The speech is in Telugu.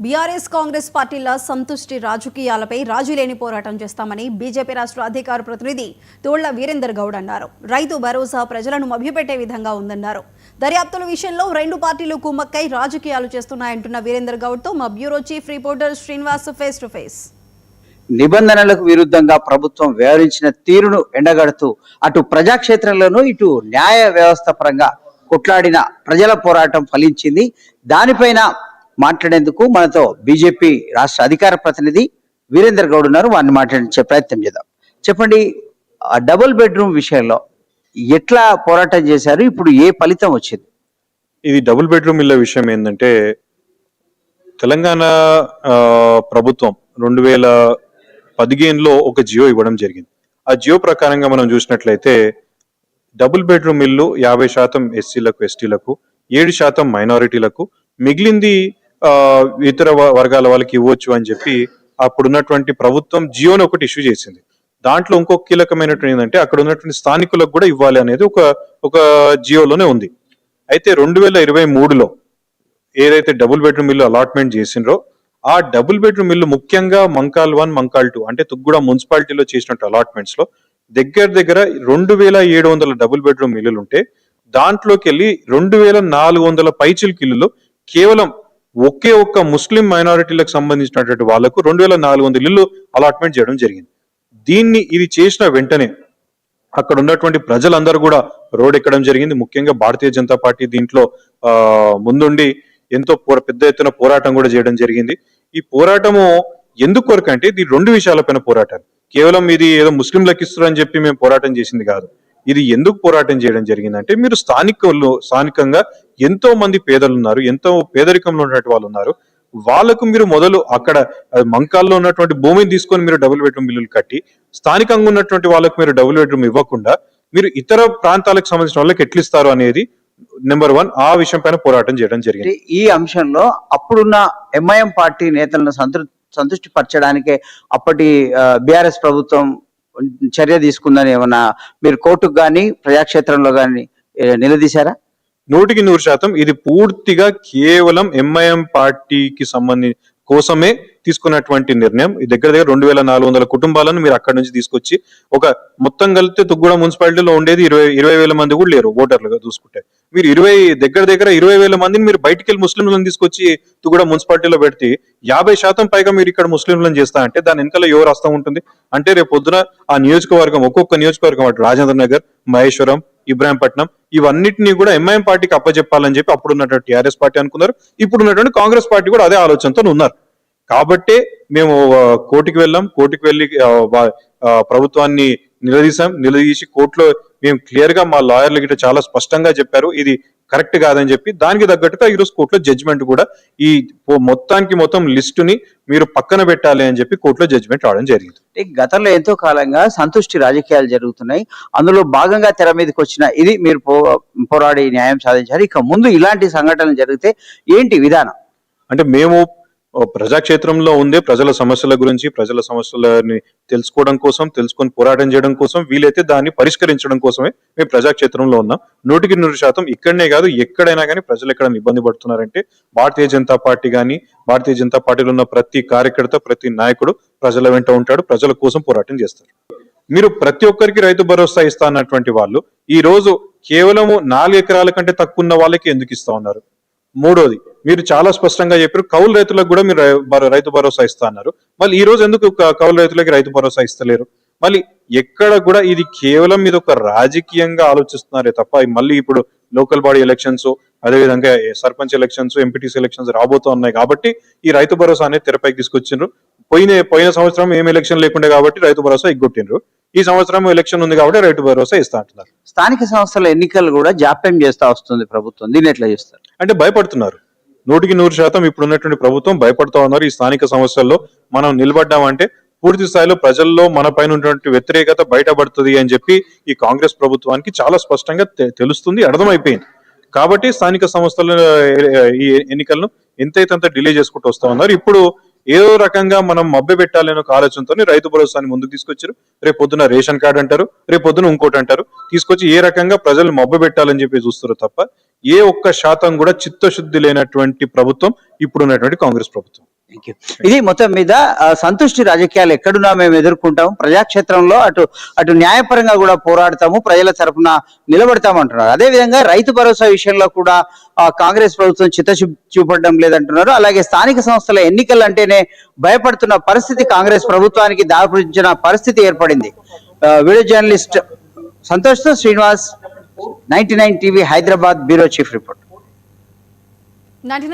బీఆర్ఎస్ కాంగ్రెస్ పార్టీల సంతుష్టి రాజకీయాలపై రాజీలేని పోరాటం చేస్తామని బీజేపీ రాష్ట్ర అధికార ప్రతినిధి తోళ్ల వీరేందర్ గౌడ్ అన్నారు. రైతు భరోసా ప్రజలను మభ్యపెట్టే విధంగా ఉందన్నారు. దర్యాప్తుల విషయంలో రెండు పార్టీలు కుమ్మక్కై రాజకీయాలు చేస్తున్నాయంటున్న వీరేందర్ గౌడ్తో మా bureau chief reporter Srinivas face to face. నిబంధనలకు విరుద్ధంగా ప్రభుత్వం వ్యవహరించిన తీరును ఎండగడుతూ అటు ప్రజాక్షేత్రంలోనూ ఇటు న్యాయ వ్యవస్థ పరంగా కొట్లాడిన ప్రజల పోరాటం ఫలించింది. దానిపైన మాట్లాడేందుకు మనతో బీజేపీ రాష్ట్ర అధికార ప్రతినిధి వీరేందర్ గౌడ్ ఉన్నారు. వారిని మాట్లాడించే ప్రయత్నం చేద్దాం. చెప్పండి, డబుల్ బెడ్రూమ్ విషయంలో ఎట్లా పోరాటం చేశారు, ఇప్పుడు ఏ ఫలితం వచ్చింది? ఇది డబుల్ బెడ్రూమ్ ఇళ్ళ విషయం ఏంటంటే, తెలంగాణ ప్రభుత్వం 2015లో ఒక జియో ఇవ్వడం జరిగింది. ఆ జియో ప్రకారంగా మనం చూసినట్లయితే డబుల్ బెడ్రూమ్ ఇల్లు 50% ఎస్సీలకు, ఎస్టీలకు, 7% మైనారిటీలకు, మిగిలింది ఇతర వర్గాల వాళ్ళకి ఇవ్వచ్చు అని చెప్పి అప్పుడున్నటువంటి ప్రభుత్వం జియోని ఒకటి ఇష్యూ చేసింది. దాంట్లో ఇంకొక కీలకమైనటువంటి ఏంటంటే, అక్కడ ఉన్నటువంటి స్థానికులకు కూడా ఇవ్వాలి అనేది ఒక జియోలోనే ఉంది. అయితే 2023లో ఏదైతే డబుల్ బెడ్రూమ్ ఇల్లు అలాట్మెంట్ చేసిండ్రో ఆ డబుల్ బెడ్రూమ్ ఇల్లు ముఖ్యంగా మంకాల్ 1, మంకాల్ 2 అంటే తుగ్గూడ మున్సిపాలిటీలో చేసినట్టు అలాట్మెంట్స్ లో దగ్గర 2700 డబుల్ బెడ్రూమ్ ఇల్లులు ఉంటే దాంట్లోకి వెళ్ళి 2400 పైచిల్కి ఇల్లులు కేవలం ఒకే ఒక్క ముస్లిం మైనారిటీలకు సంబంధించినటువంటి వాళ్లకు 2400 ఇల్లు అలాట్మెంట్ చేయడం జరిగింది. ఇది చేసిన వెంటనే అక్కడ ఉన్నటువంటి ప్రజలందరూ కూడా రోడ్ ఎక్కడం జరిగింది. ముఖ్యంగా భారతీయ జనతా పార్టీ దీంట్లో ముందుండి ఎంతో పెద్ద ఎత్తున పోరాటం కూడా చేయడం జరిగింది. ఈ పోరాటము ఎందుకు కొరకు అంటే, ఇది రెండు విషయాలపైన పోరాటాలు. కేవలం ఇది ఏదో ముస్లింలకు ఇస్తారని చెప్పి మేము పోరాటం చేసింది కాదు. ఇది ఎందుకు పోరాటం చేయడం జరిగిందంటే, మీరు స్థానికంగా ఎంతో మంది పేదలు ఉన్నారు, ఎంతో పేదరికంలో ఉన్నటువంటి వాళ్ళు ఉన్నారు. వాళ్ళకు మీరు మొదలు అక్కడ మంకాల్లో ఉన్నటువంటి భూమిని తీసుకొని మీరు డబుల్ బెడ్రూమ్ ఇల్లులు కట్టి, స్థానికంగా ఉన్నటువంటి వాళ్ళకు మీరు డబుల్ బెడ్రూమ్ ఇవ్వకుండా మీరు ఇతర ప్రాంతాలకు సంబంధించిన వాళ్ళకి ఎట్లిస్తారు అనేది నెంబర్ 1. ఆ విషయం పైన పోరాటం చేయడం జరిగింది. ఈ అంశంలో అప్పుడున్న ఎంఐఎం పార్టీ నేతలను సంతృష్టి పరచడానికే అప్పటి బీఆర్ఎస్ ప్రభుత్వం చర్య తీసుకుందని ఏమన్నా మీరు కోర్టుకు కానీ ప్రజాక్షేత్రంలో కానీ నిలదీశారా? 100% ఇది పూర్తిగా కేవలం ఎంఐఎం పార్టీకి కోసమే తీసుకున్నటువంటి నిర్ణయం. దగ్గర 2400 కుటుంబాలను మీరు అక్కడి నుంచి తీసుకొచ్చి ఒక మొత్తం కలిపితే తుగ్గూడ మున్సిపాలిటీలో ఉండేది 20,000 మంది కూడా లేరు ఓటర్లుగా చూసుకుంటే. మీరు 20,000 మందిని మీరు బయటికి వెళ్ళి ముస్లింలను తీసుకొచ్చి తుగ్గూడ మున్సిపాలిటీలో పెడితే 50% పైగా మీరు ఇక్కడ ముస్లింలను చేస్తా అంటే దాని వెనకాల ఎవరు అస్తం ఉంటుంది అంటే, రేపు పొద్దున ఆ నియోజకవర్గం ఒక్కొక్క నియోజకవర్గం అటు రాజేంద్ర నగర్, మహేశ్వరం, ఇబ్రాహీంపట్నం ఇవన్నిటినీ కూడా ఎంఐఎం పార్టీకి అప్పచెప్పాలని చెప్పి అప్పుడు ఉన్నటువంటి టీఆర్ఎస్ పార్టీ అనుకున్నారు. ఇప్పుడు ఉన్నటువంటి కాంగ్రెస్ పార్టీ కూడా అదే ఆలోచనతో ఉన్నారు. కాబట్టే మేము కోర్టుకి వెళ్ళి ప్రభుత్వాన్ని నిలదీసి కోర్టులో మేము క్లియర్ గా మా లాయర్లు గిట్ట చాలా స్పష్టంగా చెప్పారు ఇది కరెక్ట్ కాదని చెప్పి. దానికి తగ్గట్టుగా ఈరోజు కోర్టులో జడ్జిమెంట్ కూడా ఈ మొత్తం లిస్టుని మీరు పక్కన పెట్టాలి అని చెప్పి కోర్టులో జడ్జిమెంట్ రావడం జరిగింది. గతంలో ఎంతో కాలంగా సంతుష్టి రాజకీయాలు జరుగుతున్నాయి. అందులో భాగంగా తెర మీదకి వచ్చిన ఇది మీరు పోరాడి న్యాయం సాధించారు. ఇక ముందు ఇలాంటి సంఘటనలు జరిగితే ఏంటి విధానం? అంటే మేము ప్రజాక్షేత్రంలో ఉండే ప్రజల సమస్యల గురించి, ప్రజల సమస్యలని తెలుసుకొని పోరాటం చేయడం కోసం, వీలైతే దాన్ని పరిష్కరించడం కోసమే మేము ప్రజాక్షేత్రంలో ఉన్నాం. 100% ఇక్కడనే కాదు ఎక్కడైనా కానీ ప్రజలు ఎక్కడైనా ఇబ్బంది పడుతున్నారంటే భారతీయ జనతా పార్టీ కానీ, భారతీయ జనతా పార్టీలో ఉన్న ప్రతి కార్యకర్త, ప్రతి నాయకుడు ప్రజల వెంట ఉంటాడు, ప్రజల కోసం పోరాటం చేస్తారు. మీరు ప్రతి ఒక్కరికి రైతు భరోసా ఇస్తా అన్నటువంటి వాళ్ళు ఈ రోజు కేవలం 4 ఎకరాల కంటే తక్కువ ఉన్న వాళ్ళకి ఎందుకు ఇస్తా ఉన్నారు? మూడోది, మీరు చాలా స్పష్టంగా చెప్పారు కౌలు రైతులకు కూడా మీరు రైతు భరోసా ఇస్తా అన్నారు. మళ్ళీ ఈ రోజు ఎందుకు కౌలు రైతులకి రైతు భరోసా ఇస్తలేరు? మళ్ళీ ఎక్కడ కూడా ఇది కేవలం ఇది ఒక రాజకీయంగా ఆలోచిస్తున్నారే తప్ప, మళ్ళీ ఇప్పుడు లోకల్ బాడీ ఎలక్షన్స్, అదేవిధంగా సర్పంచ్ ఎలక్షన్స్, ఎంపీటీసీ ఎలక్షన్స్ రాబోతూ ఉన్నాయి కాబట్టి ఈ రైతు భరోసా అనేది తెరపైకి తీసుకొచ్చిండ్రు. పోయిన సంవత్సరం ఏం ఎలక్షన్ లేకుండే కాబట్టి రైతు భరోసా ఎగ్గొట్టిండ్రు. ఈ సంవత్సరం ఎలక్షన్ ఉంది కాబట్టి రైతు భరోసా ఇస్తా అంటున్నారు. స్థానిక సంస్థల ఎన్నికలు కూడా జాప్యం చేస్తా వస్తుంది ప్రభుత్వం, దీన్ని ఎట్లా చేస్తారు? అంటే భయపడుతున్నారు. 100% ఇప్పుడు ఉన్నటువంటి ప్రభుత్వం భయపడుతూ ఉన్నారు. ఈ స్థానిక సమస్యల్లో మనం నిలబడ్డామంటే పూర్తి స్థాయిలో ప్రజల్లో మన పైన ఉన్నటువంటి వ్యతిరేకత బయటపడుతుంది అని చెప్పి ఈ కాంగ్రెస్ ప్రభుత్వానికి చాలా స్పష్టంగా తెలుస్తుంది, అర్థమైపోయింది. కాబట్టి స్థానిక సంస్థల ఈ ఎన్నికలను ఎంతైతే డిలే చేసుకుంటూ వస్తా ఉన్నారు. ఇప్పుడు ఏదో రకంగా మనం మభ్య పెట్టాలనే ఒక ఆలోచనతో రైతు భరోసాని ముందుకు తీసుకొచ్చారు. రేపు పొద్దున రేషన్ కార్డు అంటారు, రేపు పొద్దున ఇంకోటి అంటారు, తీసుకొచ్చి ఏ రకంగా ప్రజలు మభ్య పెట్టాలని చెప్పి చూస్తారు తప్ప ఏ ఒక్క శాతం కూడా చిత్తశుద్ధి లేనటువంటి ప్రభుత్వం ఇప్పుడున్నటువంటి కాంగ్రెస్ ప్రభుత్వం. Thank you. ఇది మొత్తం మీద సంతుష్టి రాజకీయాలు ఎక్కడున్నా మేము ఎదుర్కొంటాము, ప్రజాక్షేత్రంలో అటు న్యాయపరంగా కూడా పోరాడతాము, ప్రజల తరపున నిలబడతాము అంటున్నారు. అదేవిధంగా రైతు భరోసా విషయంలో కూడా కాంగ్రెస్ ప్రభుత్వం చూపడం లేదంటున్నారు. అలాగే స్థానిక సంస్థల ఎన్నికలు అంటేనే భయపడుతున్న పరిస్థితి కాంగ్రెస్ ప్రభుత్వానికి దాపురించిన పరిస్థితి ఏర్పడింది. వీడియో జర్నలిస్ట్ సంతోష్తో Srinivas, 99 TV Hyderabad bureau chief report. 99